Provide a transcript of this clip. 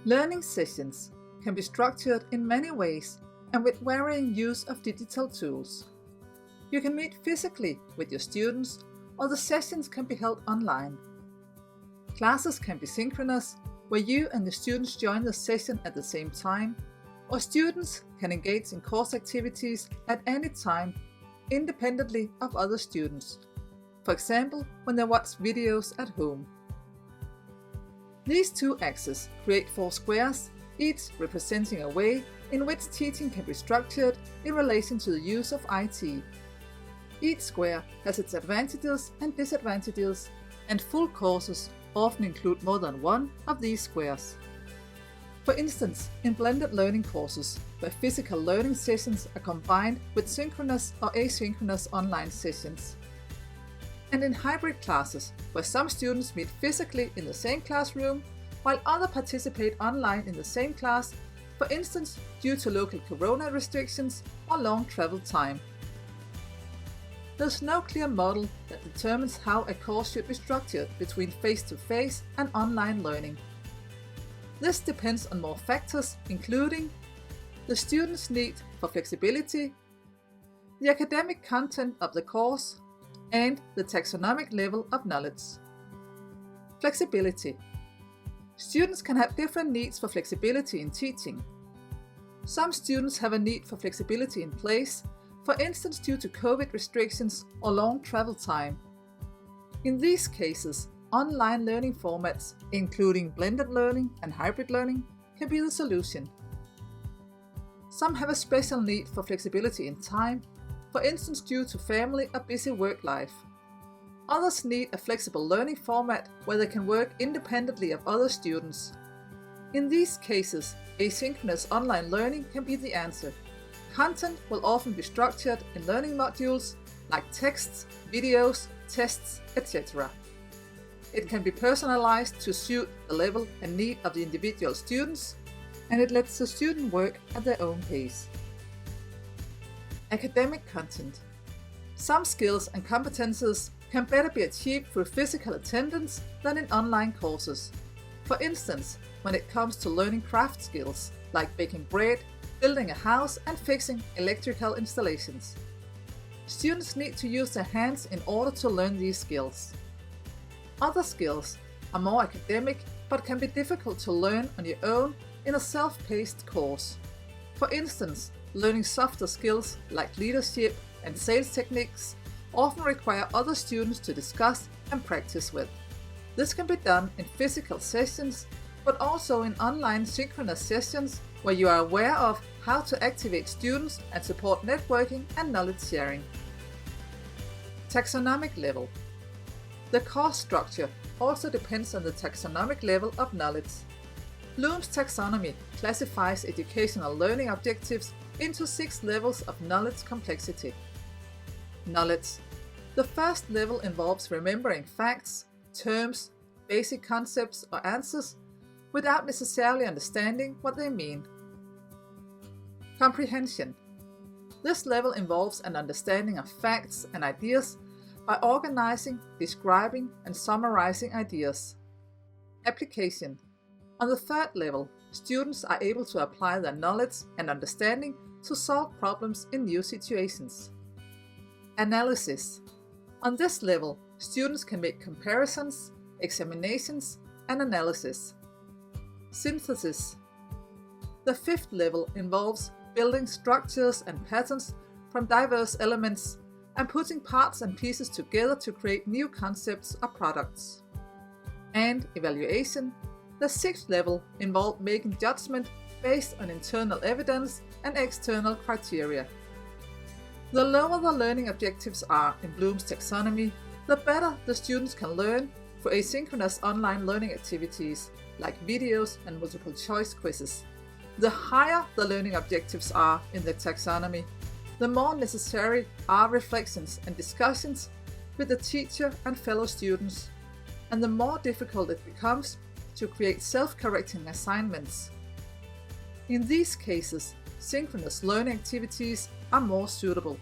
Learning sessions can be structured in many ways and with varying use of digital tools. You can meet physically with your students, or the sessions can be held online. Classes can be synchronous, where you and the students join the session at the same time, or students can engage in course activities at any time, independently of other students. For example, when they watch videos at home. These two axes create 4 squares, each representing a way in which teaching can be structured in relation to the use of IT. Each square has its advantages and disadvantages, and full courses often include more than one of these squares. For instance, in blended learning courses, where physical learning sessions are combined with synchronous or asynchronous online sessions. And in hybrid classes, where some students meet physically in the same classroom, while others participate online in the same class, for instance due to local corona restrictions or long travel time. There's no clear model that determines how a course should be structured between face-to-face and online learning. This depends on more factors, including the student's need for flexibility, the academic content of the course, and the taxonomic level of knowledge. Flexibility. Students can have different needs for flexibility in teaching. Some students have a need for flexibility in place, for instance due to COVID restrictions or long travel time. In these cases, online learning formats, including blended learning and hybrid learning, can be the solution. Some have a special need for flexibility in time, for instance due to family or busy work life. Others need a flexible learning format where they can work independently of other students. In these cases, asynchronous online learning can be the answer. Content will often be structured in learning modules like texts, videos, tests, etc. It can be personalized to suit the level and need of the individual students, and it lets the student work at their own pace. Academic content. Some skills and competences can better be achieved through physical attendance than in online courses. For instance, when it comes to learning craft skills like baking bread, building a house and fixing electrical installations. Students need to use their hands in order to learn these skills. Other skills are more academic but can be difficult to learn on your own in a self-paced course. For instance, learning softer skills like leadership and sales techniques often require other students to discuss and practice with. This can be done in physical sessions, but also in online synchronous sessions where you are aware of how to activate students and support networking and knowledge sharing. Taxonomic level. The course structure also depends on the taxonomic level of knowledge. Bloom's taxonomy classifies educational learning objectives into 6 levels of knowledge complexity. Knowledge. The first level involves remembering facts, terms, basic concepts or answers without necessarily understanding what they mean. Comprehension. This level involves an understanding of facts and ideas by organizing, describing, and summarizing ideas. Application. On the third level, students are able to apply their knowledge and understanding to solve problems in new situations. Analysis. On this level, students can make comparisons, examinations, and analysis. Synthesis. The fifth level involves building structures and patterns from diverse elements and putting parts and pieces together to create new concepts or products. And evaluation. The sixth level involved making judgment based on internal evidence and external criteria. The lower the learning objectives are in Bloom's taxonomy, the better the students can learn through asynchronous online learning activities like videos and multiple choice quizzes. The higher the learning objectives are in the taxonomy, the more necessary are reflections and discussions with the teacher and fellow students, and the more difficult it becomes to create self-correcting assignments. In these cases, synchronous learning activities are more suitable.